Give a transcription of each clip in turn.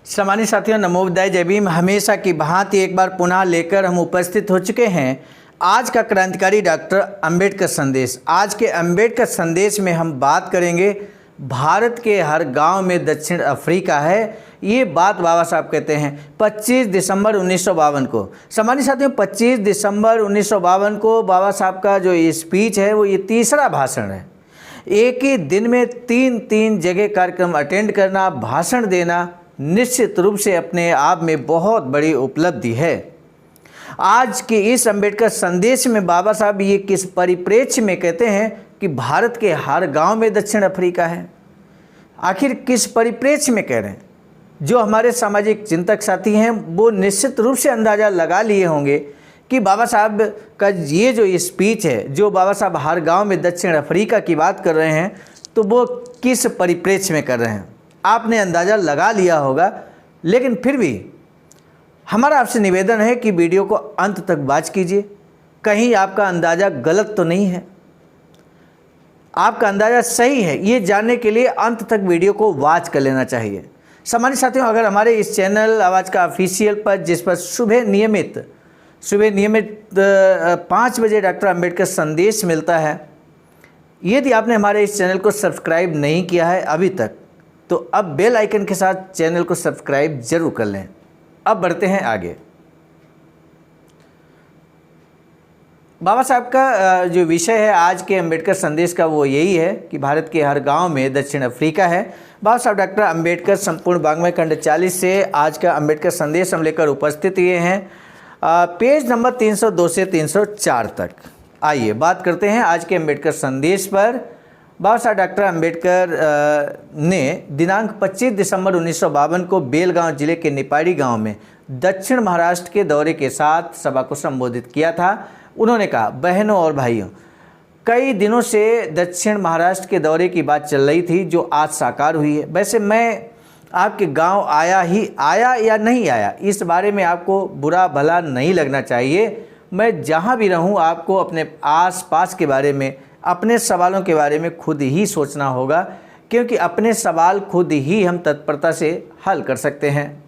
सम्मानित साथियों, नमो बुद्धाय, जय भीम। हमेशा की भांति एक बार पुनः लेकर हम उपस्थित हो चुके हैं आज का क्रांतिकारी डॉक्टर अंबेडकर संदेश। आज के अंबेडकर संदेश में हम बात करेंगे भारत के हर गांव में दक्षिण अफ्रीका है। ये बात बाबा साहब कहते हैं 25 दिसंबर 1952 को। सम्मानित साथियों, 25 दिसंबर 1952 को बाबा साहब का जो ये स्पीच है वो ये तीसरा भाषण है। एक ही दिन में तीन जगह कार्यक्रम अटेंड करना, भाषण देना निश्चित रूप से अपने आप में बहुत बड़ी उपलब्धि है। आज के इस अंबेडकर संदेश में बाबा साहब ये किस परिप्रेक्ष्य में कहते हैं कि भारत के हर गांव में दक्षिण अफ्रीका है। आखिर किस परिप्रेक्ष्य में कह रहे हैं? जो हमारे सामाजिक चिंतक साथी हैं वो निश्चित रूप से अंदाज़ा लगा लिए होंगे कि बाबा साहब का ये जो स्पीच है, जो बाबा साहब हर गांव में दक्षिण अफ्रीका की बात कर रहे हैं, तो वो किस परिप्रेक्ष्य में कर रहे हैं आपने अंदाज़ा लगा लिया होगा। लेकिन फिर भी हमारा आपसे निवेदन है कि वीडियो को अंत तक वॉच कीजिए, कहीं आपका अंदाज़ा गलत तो नहीं है, आपका अंदाज़ा सही है, ये जानने के लिए अंत तक वीडियो को वॉच कर लेना चाहिए। सम्मानित साथियों, अगर हमारे इस चैनल आवाज़ का ऑफिशियल पर, जिस पर सुबह नियमित 5 बजे डॉक्टर अंबेडकर संदेश मिलता है, यदि आपने हमारे इस चैनल को सब्सक्राइब नहीं किया है अभी तक, तो अब बेल आइकन के साथ चैनल को सब्सक्राइब जरूर कर लें। अब बढ़ते हैं आगे। बाबा साहब का जो विषय है आज के अंबेडकर संदेश का वो यही है कि भारत के हर गांव में दक्षिण अफ्रीका है। बाबा साहब डॉक्टर अंबेडकर संपूर्ण वाङ्मय खंड 40 से आज का अंबेडकर संदेश हम लेकर उपस्थित हुए हैं पेज नंबर 302 से 304 तक। आइए बात करते हैं आज के अंबेडकर संदेश पर। बाबा साहब डॉक्टर अंबेडकर ने दिनांक 25 दिसंबर 1952 को बेलगांव जिले के निपाड़ी गांव में दक्षिण महाराष्ट्र के दौरे के साथ सभा को संबोधित किया था। उन्होंने कहा, बहनों और भाइयों, कई दिनों से दक्षिण महाराष्ट्र के दौरे की बात चल रही थी जो आज साकार हुई है। वैसे मैं आपके गांव आया या नहीं आया, इस बारे में आपको बुरा भला नहीं लगना चाहिए। मैं जहां भी रहूं आपको अपने आसपास के बारे में, अपने सवालों के बारे में खुद ही सोचना होगा, क्योंकि अपने सवाल खुद ही हम तत्परता से हल कर सकते हैं।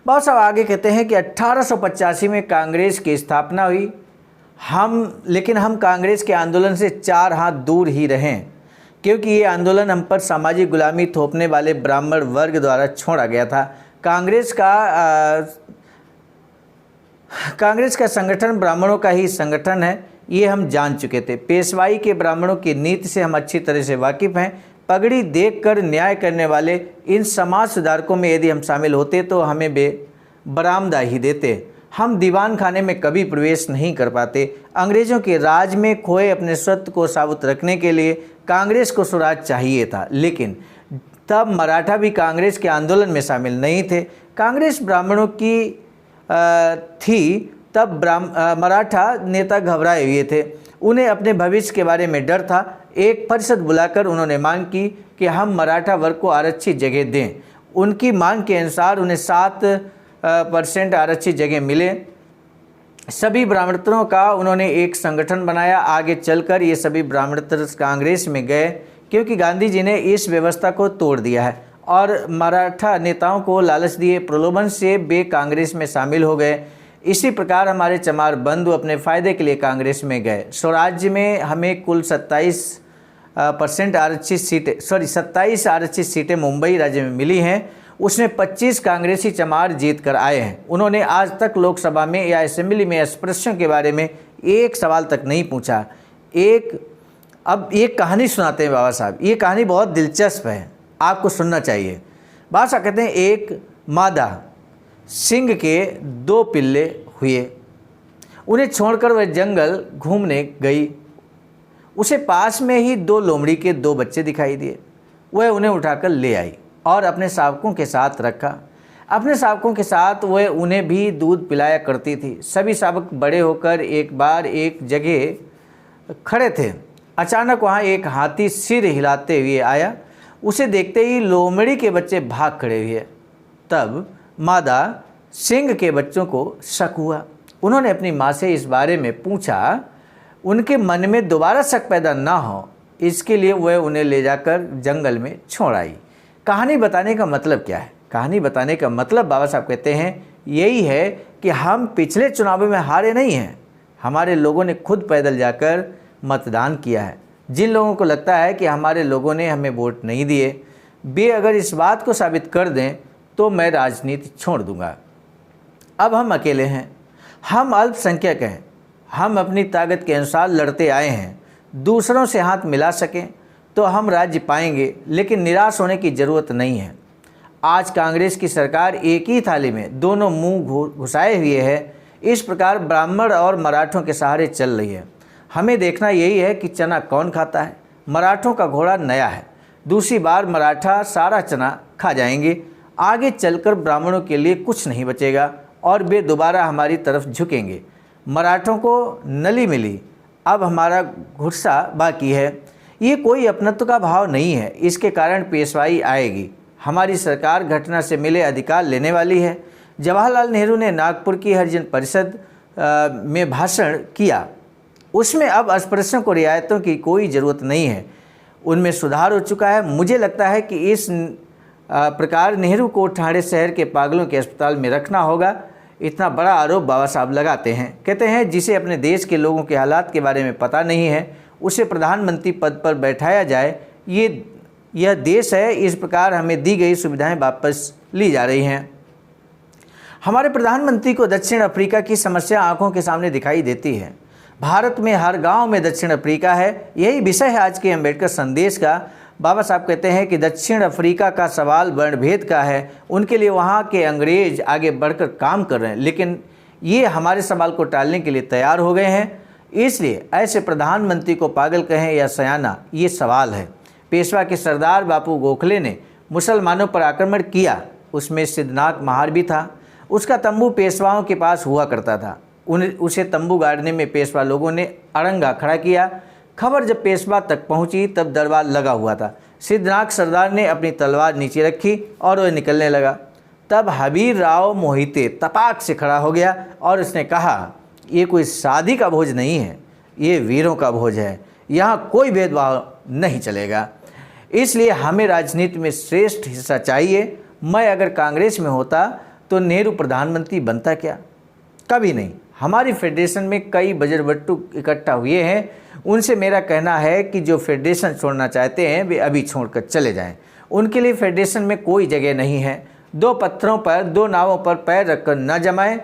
बाबा साहब आगे कहते हैं कि 1885 में कांग्रेस की स्थापना हुई। लेकिन हम कांग्रेस के आंदोलन से 4 हाथ दूर ही रहें, क्योंकि ये आंदोलन हम पर सामाजिक गुलामी थोपने वाले ब्राह्मण वर्ग द्वारा छोड़ा गया था। कांग्रेस का संगठन ब्राह्मणों का ही संगठन है, ये हम जान चुके थे। पेशवाई के ब्राह्मणों की नीति से हम अच्छी तरह से वाकिफ़ हैं। पगड़ी देखकर न्याय करने वाले इन समाज सुधारकों में यदि हम शामिल होते तो हमें बरामदा ही देते। हम दीवान खाने में कभी प्रवेश नहीं कर पाते। अंग्रेज़ों के राज में खोए अपने स्वत्व को साबुत रखने के लिए कांग्रेस को स्वराज चाहिए था, लेकिन तब मराठा भी कांग्रेस के आंदोलन में शामिल नहीं थे। कांग्रेस ब्राह्मणों की थी, तब मराठा नेता घबराए हुए थे। उन्हें अपने भविष्य के बारे में डर था। एक परिषद बुलाकर उन्होंने मांग की कि हम मराठा वर्ग को आरक्षित जगह दें। उनकी मांग के अनुसार उन्हें 7% आरक्षित जगह मिले। सभी ब्राह्मणों का उन्होंने एक संगठन बनाया। आगे चलकर ये सभी ब्राह्मणों कांग्रेस में गए, क्योंकि गांधी जी ने इस व्यवस्था को तोड़ दिया है और मराठा नेताओं को लालच दिए, प्रलोभन से वे कांग्रेस में शामिल हो गए। इसी प्रकार हमारे चमार बंधु अपने फ़ायदे के लिए कांग्रेस में गए। स्वराज्य में हमें कुल 27 आरक्षित सीटें मुंबई राज्य में मिली हैं। उसमें 25 कांग्रेसी चमार जीत कर आए हैं। उन्होंने आज तक लोकसभा में या असेंबली में अस्पृश्यों के बारे में एक सवाल तक नहीं पूछा। अब एक कहानी सुनाते हैं बाबा साहब। ये कहानी बहुत दिलचस्प है, आपको सुनना चाहिए। बाबा साहब कहते हैं, एक मादा सिंह के 2 पिल्ले हुए। उन्हें छोड़कर वह जंगल घूमने गई। उसे पास में ही 2 लोमड़ी के 2 बच्चे दिखाई दिए। वह उन्हें उठाकर ले आई और अपने शावकों के साथ रखा। अपने शावकों के साथ वह उन्हें भी दूध पिलाया करती थी। सभी शावक बड़े होकर एक बार एक जगह खड़े थे। अचानक वहाँ एक हाथी सिर हिलाते हुए आया। उसे देखते ही लोमड़ी के बच्चे भाग खड़े हुए। तब मादा सिंह के बच्चों को शक हुआ। उन्होंने अपनी माँ से इस बारे में पूछा। उनके मन में दोबारा शक पैदा ना हो, इसके लिए वह उन्हें ले जाकर जंगल में छोड़ आई। कहानी बताने का मतलब क्या है? कहानी बताने का मतलब बाबा साहब कहते हैं यही है कि हम पिछले चुनावों में हारे नहीं हैं। हमारे लोगों ने खुद पैदल जाकर मतदान किया है। जिन लोगों को लगता है कि हमारे लोगों ने हमें वोट नहीं दिए, वे अगर इस बात को साबित कर दें तो मैं राजनीति छोड़ दूंगा। अब हम अकेले हैं, हम अल्पसंख्यक हैं, हम अपनी ताकत के अनुसार लड़ते आए हैं। दूसरों से हाथ मिला सकें तो हम राज्य पाएंगे, लेकिन निराश होने की ज़रूरत नहीं है। आज कांग्रेस की सरकार एक ही थाली में दोनों मुंह घुसाए हुए है। इस प्रकार ब्राह्मण और मराठों के सहारे चल रही है। हमें देखना यही है कि चना कौन खाता है। मराठों का घोड़ा नया है, दूसरी बार मराठा सारा चना खा जाएंगे। आगे चलकर ब्राह्मणों के लिए कुछ नहीं बचेगा और वे दोबारा हमारी तरफ झुकेंगे। मराठों को नली मिली, अब हमारा घुस्सा बाकी है। ये कोई अपनत्व का भाव नहीं है, इसके कारण पेशवाई आएगी। हमारी सरकार घटना से मिले अधिकार लेने वाली है। जवाहरलाल नेहरू ने नागपुर की हरिजन परिषद में भाषण किया, उसमें अब अस्पृश्यों को रियायतों की कोई ज़रूरत नहीं है, उनमें सुधार हो चुका है। मुझे लगता है कि इस प्रकार नेहरू को ठाणे शहर के पागलों के अस्पताल में रखना होगा। इतना बड़ा आरोप बाबा साहब लगाते हैं। कहते हैं जिसे अपने देश के लोगों के हालात के बारे में पता नहीं है उसे प्रधानमंत्री पद पर बैठाया जाए। यह देश है, इस प्रकार हमें दी गई सुविधाएं वापस ली जा रही हैं। हमारे प्रधानमंत्री को दक्षिण अफ्रीका की समस्या आंखों के सामने दिखाई देती है। भारत में हर गांव में दक्षिण अफ्रीका है, यही विषय है आज के अम्बेडकर संदेश का। बाबा साहब कहते हैं कि दक्षिण अफ्रीका का सवाल वर्णभेद का है। उनके लिए वहाँ के अंग्रेज आगे बढ़कर काम कर रहे हैं, लेकिन ये हमारे सवाल को टालने के लिए तैयार हो गए हैं। इसलिए ऐसे प्रधानमंत्री को पागल कहें या सयाना, ये सवाल है। पेशवा के सरदार बापू गोखले ने मुसलमानों पर आक्रमण किया, उसमें सिद्धनाथ महार भी था। उसका तंबू पेशवाओं के पास हुआ करता था। उसे तंबू गाड़ने में पेशवा लोगों ने अड़ंगा खड़ा किया। खबर जब पेशवा तक पहुंची तब दरबार लगा हुआ था। सिद्धनाथ सरदार ने अपनी तलवार नीचे रखी और वह निकलने लगा। तब हबीर राव मोहिते तपाक से खड़ा हो गया और उसने कहा, ये कोई शादी का भोज नहीं है, ये वीरों का भोज है, यहाँ कोई भेदभाव नहीं चलेगा। इसलिए हमें राजनीति में श्रेष्ठ हिस्सा चाहिए। मैं अगर कांग्रेस में होता तो नेहरू प्रधानमंत्री बनता क्या? कभी नहीं। हमारी फेडरेशन में कई बजरबट्टू इकट्ठा हुए हैं। उनसे मेरा कहना है कि जो फेडरेशन छोड़ना चाहते हैं वे अभी छोड़कर चले जाएं। उनके लिए फेडरेशन में कोई जगह नहीं है। दो पत्थरों पर, दो नावों पर पैर रखकर न जमाएं।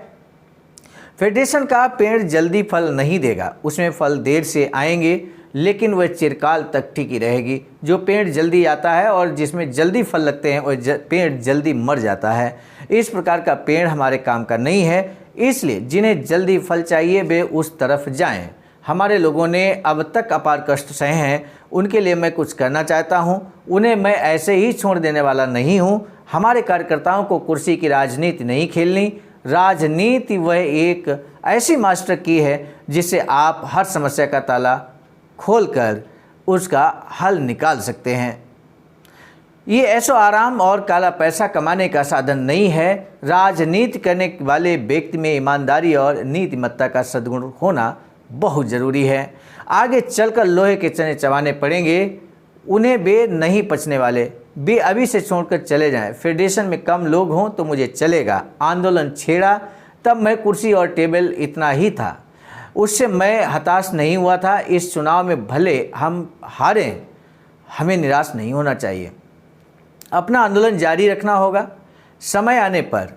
फेडरेशन का पेड़ जल्दी फल नहीं देगा, उसमें फल देर से आएंगे, लेकिन वह चिरकाल तक टिकी रहेगी। जो पेड़ जल्दी आता है और जिसमें जल्दी फल लगते हैं वह पेड़ जल्दी मर जाता है। इस प्रकार का पेड़ हमारे काम का नहीं है। इसलिए जिन्हें जल्दी फल चाहिए वे उस तरफ जाएं। हमारे लोगों ने अब तक अपार कष्ट सहे हैं, उनके लिए मैं कुछ करना चाहता हूं। उन्हें मैं ऐसे ही छोड़ देने वाला नहीं हूं। हमारे कार्यकर्ताओं को कुर्सी की राजनीति नहीं खेलनी। राजनीति वह एक ऐसी मास्टर की है जिससे आप हर समस्या का ताला खोलकर उसका हल निकाल सकते हैं। ये ऐशो आराम और काला पैसा कमाने का साधन नहीं है। राजनीति करने वाले व्यक्ति में ईमानदारी और नीतिमत्ता का सद्गुण होना बहुत ज़रूरी है। आगे चलकर लोहे के चने चबाने पड़ेंगे, उन्हें वे नहीं पचने वाले। वे अभी से छोड़कर चले जाएं। फेडरेशन में कम लोग हों तो मुझे चलेगा। आंदोलन छेड़ा तब मैं कुर्सी और टेबल इतना ही था, उससे मैं हताश नहीं हुआ था। इस चुनाव में भले हम हारें, हमें निराश नहीं होना चाहिए। अपना आंदोलन जारी रखना होगा समय आने पर।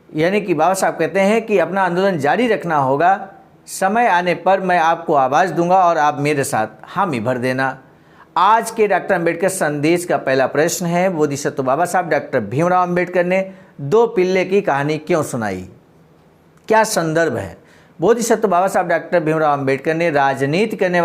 यानी कि बाबा साहब कहते हैं कि अपना आंदोलन जारी रखना होगा, समय आने पर मैं आपको आवाज़ दूंगा और आप मेरे साथ हामी भर देना। आज के डॉक्टर अंबेडकर संदेश का पहला प्रश्न है, बोधिसत्व बाबा साहब डॉक्टर भीमराव अंबेडकर ने दो पिल्ले की कहानी क्यों सुनाई? क्या संदर्भ है? बोधिसत्व बाबा साहब डॉक्टर भीमराव अंबेडकर ने राजनीति करने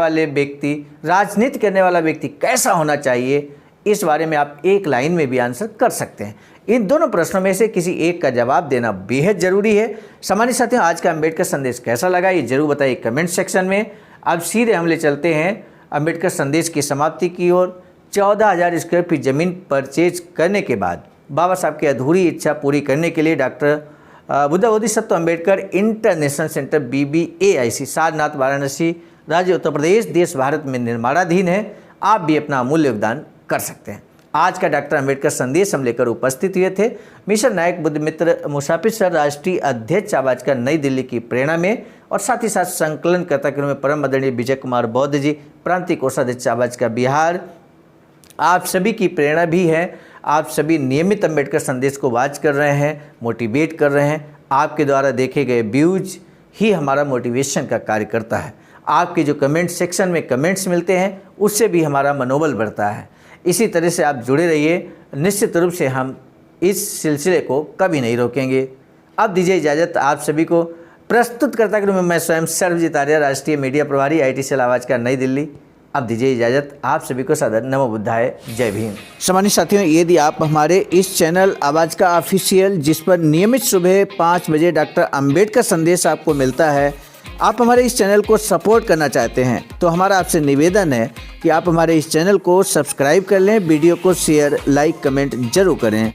वाला व्यक्ति कैसा होना चाहिए, इस बारे में आप एक लाइन में भी आंसर कर सकते हैं। इन दोनों प्रश्नों में से किसी एक का जवाब देना बेहद ज़रूरी है। सामान्य साथियों, आज का अंबेडकर संदेश कैसा लगा ये जरूर बताइए कमेंट सेक्शन में। अब सीधे हम ले चलते हैं अंबेडकर संदेश की समाप्ति की ओर। 14,000 स्क्वायर फीट ज़मीन परचेज करने के बाद बाबा साहब की अधूरी इच्छा पूरी करने के लिए doctor Buddha Bodhisattva Ambedkar international centre BBAIC Sarnath Varanasi राज्य उत्तर प्रदेश देश भारत में निर्माणाधीन है। आप भी अपना अमूल्य योगदान कर सकते हैं। आज का डॉक्टर अंबेडकर संदेश हम लेकर उपस्थित हुए थे मिशन नायक बुद्ध मित्र मुसाफिर सर राष्ट्रीय अध्यक्ष आवाजका नई दिल्ली की प्रेरणा में, और साथ ही साथ संकलनकर्ता के रूप में परम आदरणीय विजय कुमार बौद्ध जी, प्रांतीय कोषाध्यक्ष आवाजका बिहार। आप सभी की प्रेरणा भी है। आप सभी नियमित अंबेडकर संदेश को वॉच कर रहे हैं, मोटिवेट कर रहे हैं। आपके द्वारा देखे गए व्यूज ही हमारा मोटिवेशन का कार्य करता है। आपके जो कमेंट सेक्शन में कमेंट्स मिलते हैं उससे भी हमारा मनोबल बढ़ता है। इसी तरह से आप जुड़े रहिए। निश्चित रूप से हम इस सिलसिले को कभी नहीं रोकेंगे। अब दीजिए इजाज़त आप सभी को। प्रस्तुतकर्ता के रूप में मैं स्वयं सर्वजीत आर्य, राष्ट्रीय मीडिया प्रभारी, IIT सेल आवाजका नई दिल्ली। अब दीजिए इजाज़त आप सभी को। सादर नमो बुद्धाय, जय भीम। सम्मानित साथियों, यदि आप हमारे इस चैनल आवाजका ऑफिशियल, जिस पर नियमित सुबह 5 बजे डॉक्टर अंबेडकर संदेश आपको मिलता है, आप हमारे इस चैनल को सपोर्ट करना चाहते हैं तो हमारा आपसे निवेदन है कि आप हमारे इस चैनल को सब्सक्राइब कर लें, वीडियो को शेयर, लाइक, कमेंट जरूर करें।